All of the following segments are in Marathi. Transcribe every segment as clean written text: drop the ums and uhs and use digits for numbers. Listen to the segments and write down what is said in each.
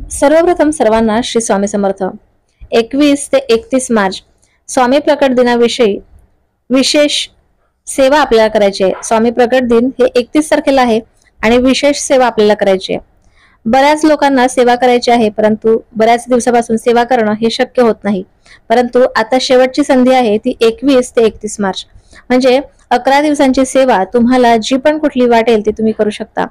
सर्वप्रथम सर्वांना श्री स्वामी समर्थ। 21 ते 31 मार्च स्वामी प्रकट दिनाविषयी विशेष सेवा आपल्याला करायची आहे। स्वामी प्रकट दिन हे 31 तारखेला आहे आणि विशेष सेवा आपल्याला करायची आहे। बऱ्याच लोकांना सेवा करायची आहे, परंतु बऱ्याच दिवसापासून सेवा करणं हे शक्य होत नाही। परंतु आता शेवटची संधी आहे ती 21 ते 31 मार्च, म्हणजे 11 दिवसांची सेवा तुम्हाला जी पण कुठली वाटेल ती तुम्ही करू शकता।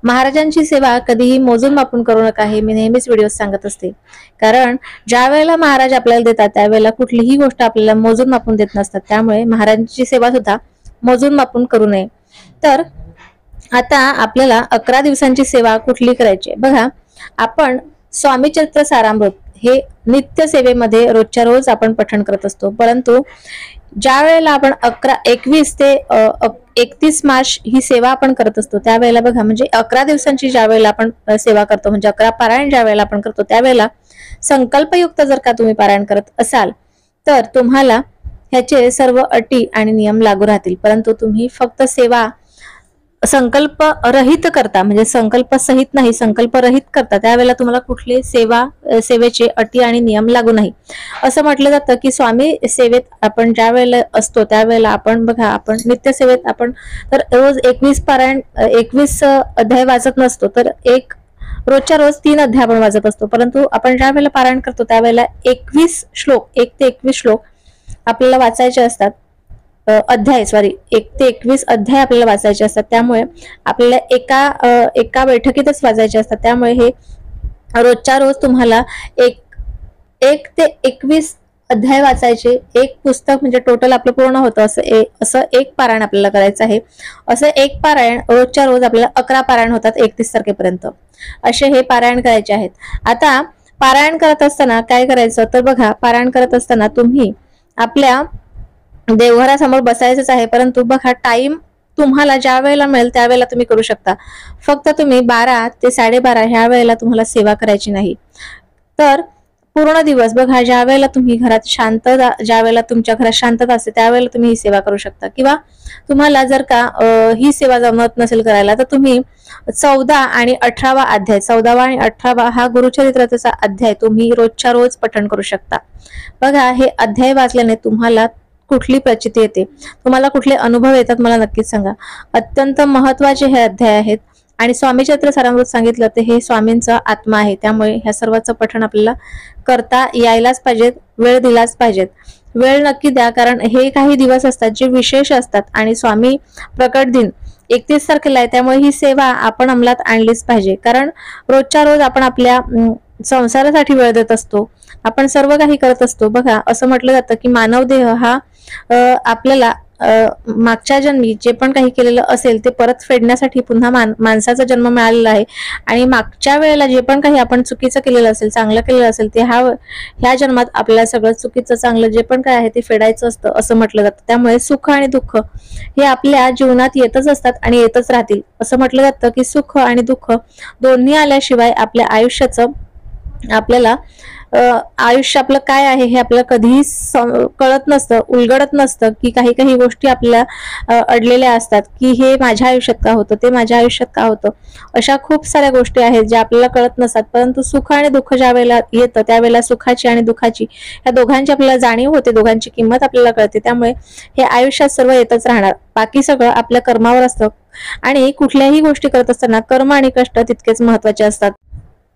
महाराजांची सेवा कधीही मोजून मापून करू नका, हे मी नेहमीच व्हिडिओ सांगत असते। कारण ज्या वेळेला महाराज आपल्याला देतात त्यावेळेला कुठलीही गोष्ट आपल्याला मोजून मापून देत नसतात, त्यामुळे महाराजांची सेवा सुद्धा मोजून मापून करू नये। तर आता आपल्याला 11 दिवसांची सेवा कुठली करायची आहे बघा। आपण स्वामी चरित्र सारामृत हे नित्य सेवेमध्ये रोजच्या रोज आपण पठण करत असतो, परंतु ज्या वेळेला आपण 21 ते 31 मार्च ही सेवा आपण करत असतो त्यावेळेला बघा, म्हणजे 11 दिवसांची ज्या वेळेला आपण सेवा करतो, म्हणजे 11 पारायण ज्या वेळेला आपण करतो त्यावेळेला संकल्पयुक्त जर का तुम्ही पारायण करत असाल तर तुम्हाला ह्याचे सर्व अटी आणि नियम लागू राहतील। परंतु तुम्ही फक्त सेवा संकल्प रहित करता, म्हणजे संकल्प सहित नाही, संकल्प रहित करता, त्यावेळेला तुम्हाला कुठले सेवेचे अटी आणि नियम लागू नाही। असं म्हटलं जातं की स्वामी सेवेत आपण ज्या वेळेला असतो त्यावेळेला आपण बघा, आपण नित्य सेवेत आपण तर रोज 21 अध्याय वाचत नसतो, तर रोजच्या रोज 3 अध्याय आपण वाचत असतो। परंतु आपण ज्या वेळेला पारायण करतो त्यावेळेला 21 श्लोक 1 ते 21 श्लोक आपल्याला वाचायचे असतात। 1 ते 21 अध्याय आपल्याला वाचायचे असतात, त्यामुळे आपल्याला एका बैठकीतच वाचायचे असतात। त्यामुळे हे रोजच्या रोज तुम्हाला 1 ते 21 अध्याय वाचायचे, एक पुस्तक म्हणजे टोटल आपलं पूर्ण होतं असं एक पारायण आपल्याला करायचं आहे। असं एक पारायण रोजच्या रोज आपल्याला 11 पारायण होतात 31 तारखेपर्यंत, असे हे पारायण करायचे आहेत। आता पारायण करत असताना काय करायचं तर बघा, पारायण करत असताना तुम्ही आपल्या देवघरासमोर बसायचंच आहे, परंतु बघा टाइम तुम्हाला ज्या वेळेला मिळेल त्यावेळेला तुम्ही करू शकता। फक्त तुम्ही 12 ते 12:30 ह्या वेळेला तुम्हाला सेवा करायची नाही। तर पूर्ण दिवस बघा, ज्या वेळेला तुम्ही घरात शांतता, ज्या वेळेला तुमच्या घरात शांतता असते त्यावेळेला तुम्ही ही सेवा करू शकता। किंवा तुम्हाला जर का ही सेवा जमत नसेल करायला तर तुम्ही 14 आणि 18वा अध्याय, 14वा आणि 18वा हा गुरुचरित्राचा अध्याय तुम्ही रोजच्या रोज पठण करू शकता। बघा, हे अध्याय वाचल्याने तुम्हाला कुठली प्रचिती येते, तुम्हाला कुठले अनुभव येतात मला नक्कीच सांगा। अत्यंत महत्वाचे हे अध्याय आहेत आणि स्वामी चरित्र सारामृत सांगितलं ते हे स्वामींचा आत्मा आहे, त्यामुळे ह्या सर्वांचं पठण आपल्याला करता यायलाच पाहिजेत, वेळ दिलाच पाहिजेत। वेळ नक्की द्या, कारण हे काही दिवस असतात जे विशेष असतात आणि स्वामी प्रकट दिन 31 तारखेला आहे, त्यामुळे ही सेवा आपण अंमलात आणलीच पाहिजे। कारण रोजच्या रोज आपण आपल्या संसारासाठी वेळ देत असतो, आपण सर्व काही करत असतो। बघा, असं म्हटलं जातं की मानव देह हा आपल्याला मागच्या जन्मी जे पण काही केलेलं असेल ते परत फेडण्यासाठी पुन्हा माणसाचा जन्म मिळालेला आहे आणि मागच्या वेळेला जे पण काही आपण चुकीचं केलेलं असेल, चांगलं केलेलं असेल ते ह्या जन्मात आपल्याला सगळं चुकीचं चांगलं जे पण काय आहे ते फेडायचं असतं असं म्हटलं जातं। त्यामुळे सुख आणि दुःख हे आपल्या जीवनात येतच असतात आणि येतच राहतील। असं म्हटलं जातं की सुख आणि दुःख दोन्ही आल्याशिवाय आपल्या आयुष्याचं आपल्याला आयुष्य आपलं काय आहे हे आपल्याला कधीही कळत नसतं, उलगडत नसतं की काही गोष्टी आपल्याला अडलेल्या असतात की हे माझ्या आयुष्यात का होतं, ते माझ्या आयुष्यात का होतं। अशा खूप साऱ्या गोष्टी आहेत ज्या आपल्याला कळत नसतात, परंतु सुख आणि दुःख ज्या वेळेला येतं त्यावेळेला सुखाची आणि दुःखाची या दोघांची आपल्याला जाणीव होते, दोघांची किंमत आपल्याला कळते। त्यामुळे हे आयुष्यात सर्व येतच राहणार, बाकी सगळं आपल्या कर्मावर असतं आणि कुठल्याही गोष्टी करत असताना कर्म आणि कष्ट तितकेच महत्वाचे असतात।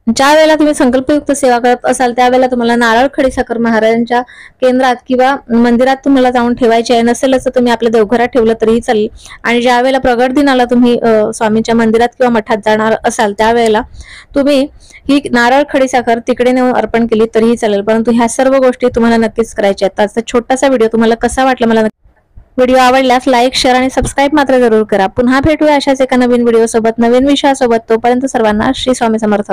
ज्या वेळेला तुम्ही संकल्पयुक्त सेवा करत असाल त्यावेळेला तुम्हाला नारळ खडीसाखर महाराजांच्या केंद्रात किंवा मंदिरात तुम्हाला जाऊन ठेवायची आहे, नसेलच तर तुम्ही आपल्या देवघरात ठेवलं तरीही चालेल। आणि ज्या वेळेला प्रगट दिनाला तुम्ही स्वामींच्या मंदिरात किंवा मठात जाणार असाल त्यावेळेला तुम्ही ही नारळ खडीसाखर तिकडे नेऊन अर्पण केली तरीही चालेल, परंतु ह्या सर्व गोष्टी तुम्हाला नक्कीच करायच्या आहेत। आजचा छोटासा व्हिडिओ तुम्हाला कसा वाटला मला व्हिडिओ आवडल्यास लाईक, शेअर आणि सबस्क्राईब मात्र जरूर करा। पुन्हा भेटूया अशाच एका नवीन व्हिडिओ सोबत, नवीन विषयासोबत। तोपर्यंत सर्वांना श्री स्वामी समर्थ।